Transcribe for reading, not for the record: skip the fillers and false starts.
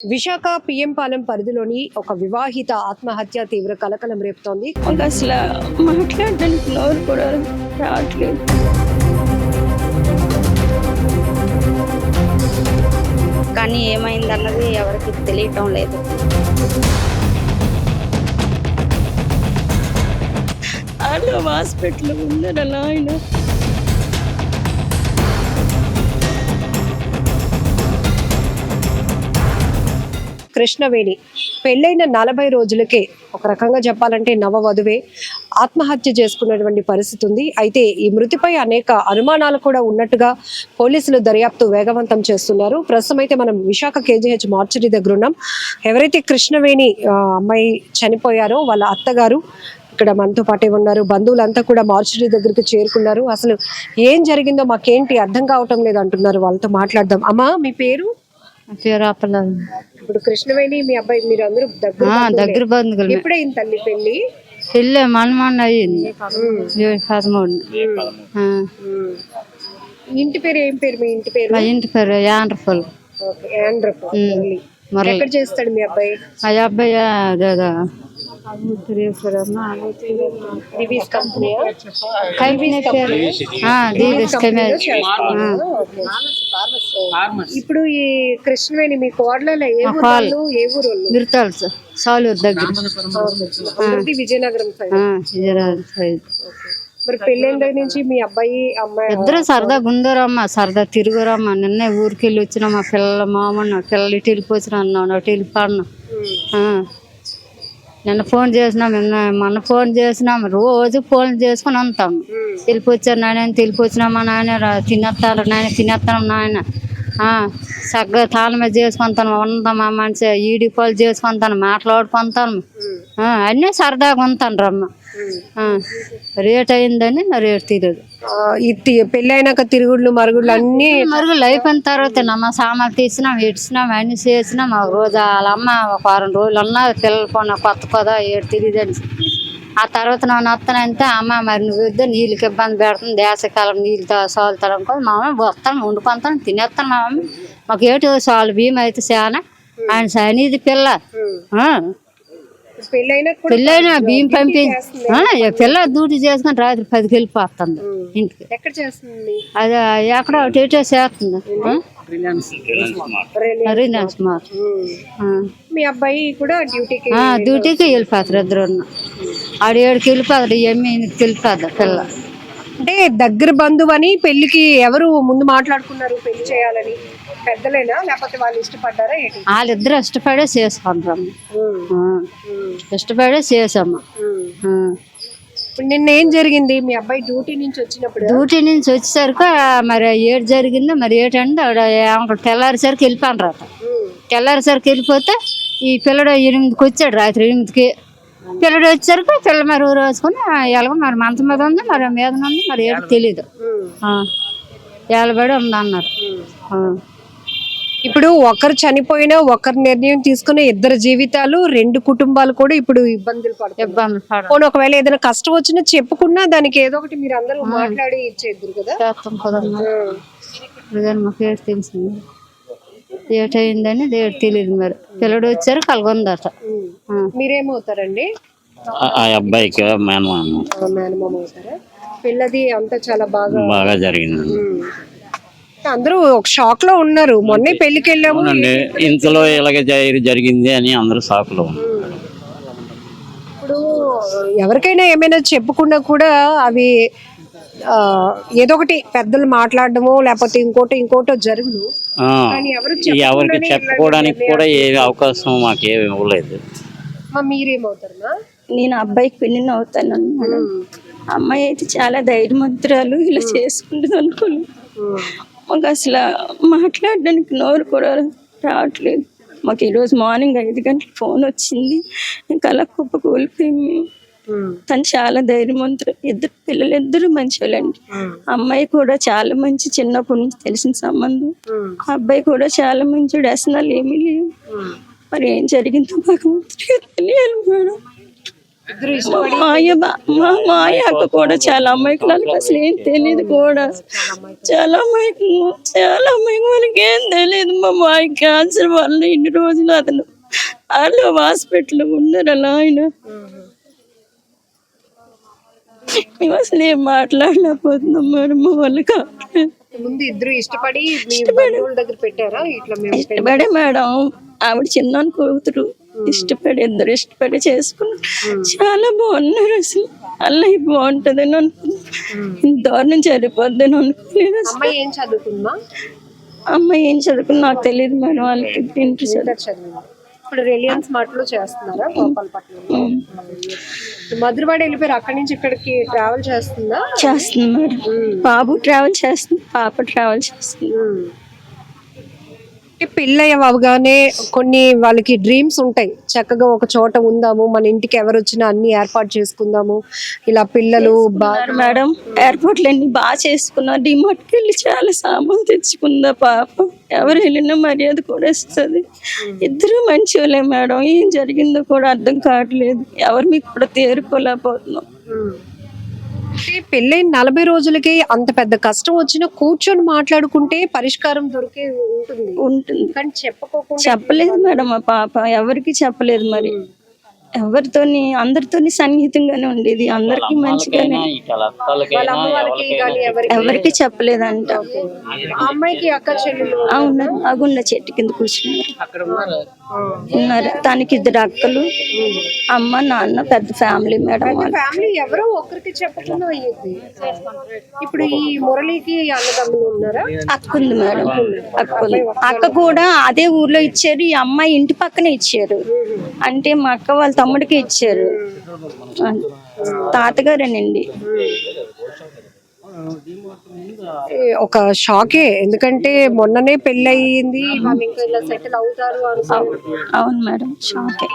Visakha PM Palem పరిధిలోని ఒక వివాహిత ఆత్మహత్య తీవ్ర కలకలం రేపుతోంది. అసలు మాట్లాడడానికి నోరు కూడా రావట్లేదు. కానీ ఏమైందన్నది ఎవరికి తెలియటం లేదు. వాళ్ళు హాస్పిటల్లో ఉన్నారు అలా ఆయన. కృష్ణవేణి పెళ్ళైన 40 రోజులకే ఒక రకంగా చెప్పాలంటే నవవధువే ఆత్మహత్య చేసుకున్నటువంటి పరిస్థితి ఉంది. అయితే ఈ మృతిపై అనేక అనుమానాలు కూడా ఉన్నట్టుగా పోలీసులు దర్యాప్తు వేగవంతం చేస్తున్నారు. ప్రస్తుతం అయితే మనం విశాఖ కేజీహెచ్ మార్చరీ దగ్గర ఉన్నాం. ఎవరైతే కృష్ణవేణి అమ్మాయి చనిపోయారో వాళ్ళ అత్తగారు ఇక్కడ మనతో పాటే ఉన్నారు. బంధువులంతా కూడా మార్చరీ దగ్గరికి చేరుకున్నారు. అసలు ఏం జరిగిందో మాకేంటి అర్థం కావటం లేదు అంటున్నారు. వాళ్ళతో మాట్లాడదాం. అమ్మా, మీ పేరు? ఇప్పుడు కృష్ణవేణి మీ అబ్బాయి మీరు అందరూ దగ్గర బంధువులు. ఎప్పుడైంది తల్లి పెళ్లి? పెళ్ళి మన అయ్యింది 13. ఇంటి పేరు ఏం పేరు? మీ ఇంటి పేరు? మా ఇంటి పేరు యాండ్రఫల్. ఎక్కడ చేస్తాడు మీ అబ్బాయి? మా అబ్బాయి ఇప్పుడు ఈ కృష్ణవేణి మీ కోడలలో ఏ ఊరు? మిర్తాల్ సాలూరు దగ్గర, విజయనగరం సైడ్. మరి పెళ్ళైన దగ్గర నుంచి మీ అబ్బాయి అమ్మాయి ఇద్దరు సరదా గుందరమ్మ, సరదా తిరుగురమ్మ. నిన్నే ఊరికెళ్ళి వచ్చినా మా పిల్లల మామన్న పిల్లలు ఇటు వెళ్ళిపోతున్నా అన్నాను, అటు వెళ్ళిపోన్నా. నిన్న ఫోన్ చేసినాం, మొన్న ఫోన్ చేసినాం, రోజు ఫోన్ చేసుకుని ఉంటాం. తెలిపొచ్చారు నాయన, తెలిపొచ్చినామా నాయన, తినేస్తారు నాయన, తినేస్తాం నాయన, చక్కగా తాళ మీద చేసుకుంటాను, ఉంటాం ఆ మనిషి ఈడి పాలు చేసుకుంటాను, మాట్లాడుకుంటాను, అన్నీ సరదాగా ఉంటాను రమ్మ. రేట్ అయిందని రేట్ తెలియదు. పెళ్ళి అయినాక తిరుగుళ్ళు మరుగుళ్ళు అన్ని మరుగుళ్ళు అయిపోయిన తర్వాత నమ్మ సామాన్లు తీసినాం, ఇచ్చినాం, అన్ని చేసినాం. ఒక రోజు వాళ్ళ అమ్మ ఒక 4 రోజులు ఉన్నారు. పిల్లలు పోయిన కొత్త ఏడు తెలియదని. ఆ తర్వాత నేను వస్తానంటే అమ్మ మరి నువ్వు ఇద్దరు నీళ్ళకి ఇబ్బంది పెడుతుంది, దేశకాలం నీళ్ళు సాలుతాడు అనుకో. మా అమ్మ వస్తాను, వండుకుంటాను, తినేస్తాను. మా అమ్మ మాకు ఏటు సాలు బియ్యం అయితే చాలా ఆయన సనిది పిల్ల. పెళ్ళైనా బియ్యం పంపి పిల్ల డ్యూటీ చేసుకుని రాత్రి 10కి వెళ్ళిపోతుంది ఇంటికి. అది ఎక్కడ ఒకటేటో చేస్తుంది. Reliance mart. మీ అబ్బాయి కూడా డ్యూటీకి వెళ్ళిపోతారు ఇద్దరు. 7కి వెళ్ళిపోతారు, 8కి వెళ్ళిపోతారు పిల్ల. అంటే దగ్గర బంధువు అని పెళ్లికి ఎవరు ముందు మాట్లాడుకున్నారు పెళ్లి చేయాలని? పెద్దలేనా లేకపోతే వాళ్ళు ఇష్టపడ్డారా? వాళ్ళిద్దరు ఇష్టపడే చేసుకుంటారు, ఇష్టపడే చేసాము. నిన్న ఏం జరిగింది? మీ అబ్బాయి డ్యూటీ నుంచి వచ్చినప్పుడు డ్యూటీ నుంచి వచ్చేసరికి మరి ఏడు జరిగిందో మరి ఏటండి ఆవిడ తెల్లారేసరికి వెళ్ళిపోయినరా. తెల్లారేసరికి వెళ్ళిపోతే ఈ పిల్లడు 8కి వచ్చాడు, రాత్రి 8కి. పిల్లడు వచ్చేసరికి పిల్ల మరి ఊరు వేసుకుని ఎలాగో మరి మంచం మీద ఉంది, మరి మీద ఉంది, మరి ఏడు తెలీదు, ఏలబడి ఉంది అన్నారు. ఇప్పుడు ఒకరు చనిపోయినా ఒకరు నిర్ణయం తీసుకునే 2 జీవితాలు, 2 కుటుంబాలు కూడా ఇప్పుడు ఇబ్బందులు పడుతుంది. ఒకవేళ ఏదైనా కష్టం వచ్చినా చెప్పుకున్నా దానికి ఏదో ఒకటి మీరు అందరూ మాట్లాడి ఇచ్చేద్దరు కదా. మాకు ఏడు తెలిసింది, ఏటయిందని ఏడు తెలియదు. మరి పిల్లడు వచ్చారు కలగొందట. మీరేమవుతారండి? అబ్బాయికి మేనమామ అవుతారా? పిల్లది అంతా చాలా బాగా జరిగింది. అందరూ ఒక షాక్ లో ఉన్నారు. మొన్న పెళ్లికి వెళ్ళాము, ఇంతలో ఇలాగ జరిగింది అని అందరూ షాక్ లో ఉన్నారు. ఇప్పుడు ఎవరికైనా ఏమైనా చెప్పుకున్నా కూడా అవి ఏదో ఒకటి పెద్దలు మాట్లాడడము లేకపోతే ఇంకోటో జరుగును. ఎవరికి చెప్పుకోవడానికి కూడా ఏ అవకాశం మాకేమి ఇవ్వలేదు. మీరేమవుతారు? నేను అబ్బాయికి పెళ్లి అవుతాను. అమ్మాయి అయితే చాలా ధైర్యవంతురాలు, ఇలా చేసుకుంటుంది అనుకోలేదు. మాకు అసలు మాట్లాడడానికి నోరు కూడా రావట్లేదు. మాకు ఈరోజు మార్నింగ్ 5 గంటలకు ఫోన్ వచ్చింది. ఇంకా అలా కుప్ప కూలిపోయి. తను చాలా ధైర్యవంతుడు. పిల్లలిద్దరూ మంచివాళ్ళండి. అమ్మాయి కూడా చాలా మంచి, చిన్నప్పటి నుంచి తెలిసిన సంబంధం. అబ్బాయి కూడా చాలా మంచి, వ్యసనాలు ఏమీ లేవు. మరి ఏం జరిగిందో భగవంతుడికి తెలియాలి మేడం. ఇద్దరు మా మాయ అక్క కూడా చాలా అమ్మాయికులకు అసలు ఏం తెలియదు కూడా, చాలా అమ్మాయికు మనకి ఏం తెలియదు. మా మాయ క్యాన్సర్ వల్ల ఇన్ని రోజులు అతను వాళ్ళు హాస్పిటల్ ఉన్నారు. అలా ఆయన మేము అసలు ఏం మాట్లాడలేకపోతున్నాం మేడం, మా వల్ల కావట్లేదు. ముందు ఇద్దరు ఇష్టపడి మీ బంధువుల దగ్గర పెట్టారా ఇట్లా మేము ఇష్టపడే మేడం, ఆవిడ చిన్న కూతురు ఇష్టపడి ఇద్దరు ఇష్టపడి చేసుకున్నారు. చాలా బాగున్నారు. అసలు అల్లయ్య బాగుంటది అని అనుకున్నాను, ఇంత దారుణం సరిపోద్దని అనుకోలేదు. అమ్మాయి ఏం చదువుకుందా? అమ్మాయి ఏం చదువుకుని నాకు తెలియదు మేడం, వాళ్ళకి ఇంటర్ చదివింది. ఇప్పుడు రిలయన్స్ మాటలో చేస్తున్నారా గోపాలపట్నంలో? మధురవాడ వెళ్ళిపోయారు, అక్కడి నుంచి ఇక్కడికి ట్రావెల్ చేస్తుందా? చేస్తుంది మేడం. బాబు ట్రావెల్ చేస్తుంది, పాప ట్రావెల్ చేస్తుంది. పెళ్ళి అవగానే కొన్ని వాళ్ళకి డ్రీమ్స్ ఉంటాయి, చక్కగా ఒక చోట ఉందాము, మన ఇంటికి ఎవరు వచ్చినా అన్ని ఏర్పాటు చేసుకుందాము, ఇలా పిల్లలు మేడం ఎయిర్పోర్ట్లు అన్ని బాగా చేసుకున్నారు. డిమార్ట్కి వెళ్ళి చాలా సామాన్లు తెచ్చుకుందా పాప. ఎవరు వెళ్ళినా మర్యాద కూడా ఇస్తుంది. ఇద్దరు మంచి వాళ్ళే మేడం. ఏం జరిగిందో కూడా అర్థం కావట్లేదు, ఎవరు మీకు కూడా తేరుకోలేకపోతున్నాం. పెళ్ళైన 40 రోజులకి అంత పెద్ద కష్టం వచ్చినా కూర్చొని మాట్లాడుకుంటే పరిష్కారం దొరికే ఉంటుంది, కానీ చెప్పలేదు మేడం. మా పాప ఎవరికి చెప్పలేదు. మరి ఎవరితోని అందరితోని సన్నిహితంగానే ఉండేది, అందరికి మంచిగానే, ఎవరికి చెప్పలేదంట. అమ్మాయికి అక్క చెల్లెలు అవును, అగుండ చెట్టు కింద కూర్చున్నారు ఉన్నారు. తనకి 2 అక్కలు, అమ్మ నాన్న, పెద్ద ఫ్యామిలీ మేడం. ఫ్యామిలీ ఎవరో ఒకరికి చెప్పకుండా అయ్యేది. ఇప్పుడు ఈ మురళికి అన్నదమ్ములు ఉన్నారా? అక్కుంది మేడం, అక్కుంది. అక్క కూడా అదే ఊర్లో ఇచ్చారు, ఈ అమ్మాయి ఇంటి పక్కనే ఇచ్చారు. అంటే మా అక్క వాళ్ళ తమ్ముడికి ఇచ్చారు, తాతగారేనండి. ఒక షాకే, ఎందుకంటే మొన్ననే పెళ్లి అయ్యింది, వాళ్ళు ఇంకా ఇలా సెటిల్ అవుతారు. అవును మేడం, షాకే.